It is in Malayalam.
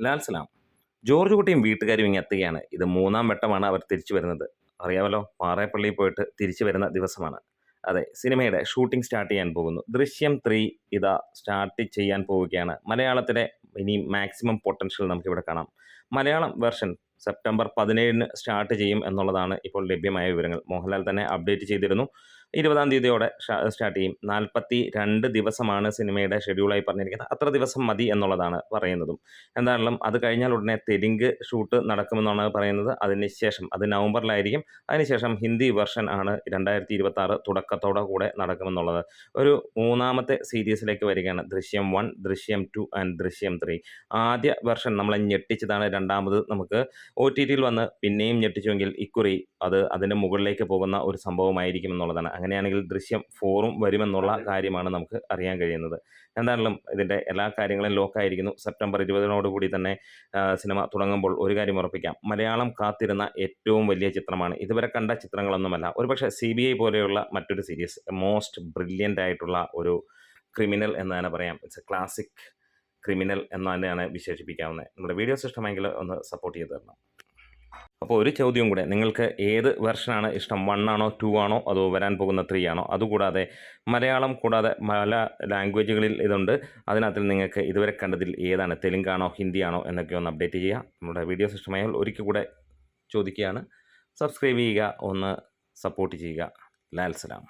ലാൽ സലാം. ജോർജ് കുട്ടിയും വീട്ടുകാരും ഇങ്ങെത്തുകയാണ്. ഇത് 3-ാം വട്ടമാണ് അവർ തിരിച്ചു വരുന്നത്. അറിയാമല്ലോ, പാറേപ്പള്ളിയിൽ പോയിട്ട് തിരിച്ചു വരുന്ന ദിവസമാണ്. അതെ, സിനിമയുടെ ഷൂട്ടിംഗ് സ്റ്റാർട്ട് ചെയ്യാൻ പോകുന്നു. ദൃശ്യം 3 ഇതാ സ്റ്റാർട്ട് ചെയ്യാൻ പോവുകയാണ്. മലയാളത്തിലെ ഇനി മാക്സിമം പൊട്ടൻഷ്യൽ നമുക്കിവിടെ കാണാം. മലയാളം വെർഷൻ സെപ്റ്റംബർ 17-ന് സ്റ്റാർട്ട് ചെയ്യും എന്നുള്ളതാണ് ഇപ്പോൾ ലഭ്യമായ വിവരങ്ങൾ. മോഹൻലാൽ തന്നെ അപ്ഡേറ്റ് ചെയ്തിരുന്നു. 20-ാം തീയതിയോടെ സ്റ്റാർട്ട് ചെയ്യും. 42 ദിവസമാണ് സിനിമയുടെ ഷെഡ്യൂളായി പറഞ്ഞിരിക്കുന്നത്. അത്ര ദിവസം മതി എന്നുള്ളതാണ് പറയുന്നതും. എന്തായാലും അത് കഴിഞ്ഞാൽ ഉടനെ തെലുങ്ക് ഷൂട്ട് നടക്കുമെന്നാണ് പറയുന്നത്. അതിനുശേഷം അത് നവംബറിലായിരിക്കും. അതിനുശേഷം ഹിന്ദി വെർഷൻ ആണ് 2026 തുടക്കത്തോടെ കൂടെ നടക്കുമെന്നുള്ളത്. ഒരു 3-ാമത്തെ സീരീസിലേക്ക് വരികയാണ്. ദൃശ്യം 1, ദൃശ്യം 2 ആൻഡ് ദൃശ്യം 3. ആദ്യ വെർഷൻ നമ്മളെ ഞെട്ടിച്ചതാണ്. രണ്ടാമത് നമുക്ക് OTTയിൽ വന്ന് പിന്നെയും ഞെട്ടിച്ചുവെങ്കിൽ ഇക്കുറി അത് അതിൻ്റെ മുകളിലേക്ക് പോകുന്ന ഒരു സംഭവമായിരിക്കും എന്നുള്ളതാണ്. അങ്ങനെയാണെങ്കിൽ ദൃശ്യം 4ഉം വരുമെന്നുള്ള കാര്യമാണ് നമുക്ക് അറിയാൻ കഴിയുന്നത്. എന്തായാലും ഇതിൻ്റെ എല്ലാ കാര്യങ്ങളും ലോക്കായിരിക്കുന്നു. സെപ്റ്റംബർ 20-നോടുകൂടി തന്നെ സിനിമ തുടങ്ങുമ്പോൾ ഒരു കാര്യം ഉറപ്പിക്കാം, മലയാളം കാത്തിരുന്ന ഏറ്റവും വലിയ ചിത്രമാണ്. ഇതുവരെ കണ്ട ചിത്രങ്ങളൊന്നുമല്ല. ഒരുപക്ഷെ CBI പോലെയുള്ള മറ്റൊരു സീരീസ്, മോസ്റ്റ് ബ്രില്യൻ്റ് ആയിട്ടുള്ള ഒരു ക്രിമിനൽ എന്ന് തന്നെ പറയാം. ഇറ്റ്സ് എ ക്ലാസിക് ക്രിമിനൽ എന്ന് തന്നെയാണ് വിശേഷിപ്പിക്കാവുന്നത്. നമ്മുടെ വീഡിയോസ് ഇഷ്ടമെങ്കിൽ ഒന്ന് സപ്പോർട്ട് ചെയ്ത് തരണം. അപ്പോൾ ഒരു ചോദ്യം കൂടെ, നിങ്ങൾക്ക് ഏത് വെർഷനാണ് ഇഷ്ടം? 1 ആണോ, 2 ആണോ, അതോ വരാൻ പോകുന്ന 3 ആണോ? അതുകൂടാതെ മലയാളം കൂടാതെ പല ലാംഗ്വേജുകളിൽ ഇതുണ്ട്. അതിനകത്തിൽ നിങ്ങൾക്ക് ഇതുവരെ കണ്ടതിൽ ഏതാണ്? തെലുങ്കാണോ, ഹിന്ദിയാണോ എന്നൊക്കെ ഒന്ന് അപ്ഡേറ്റ് ചെയ്യുക. നമ്മുടെ വീഡിയോസ് ഇഷ്ടമായാൽ ഒരിക്കൽ കൂടെ ചോദിക്കുകയാണ്, സബ്സ്ക്രൈബ് ചെയ്യുക, ഒന്ന് സപ്പോർട്ട് ചെയ്യുക. ലാൽ സലാം.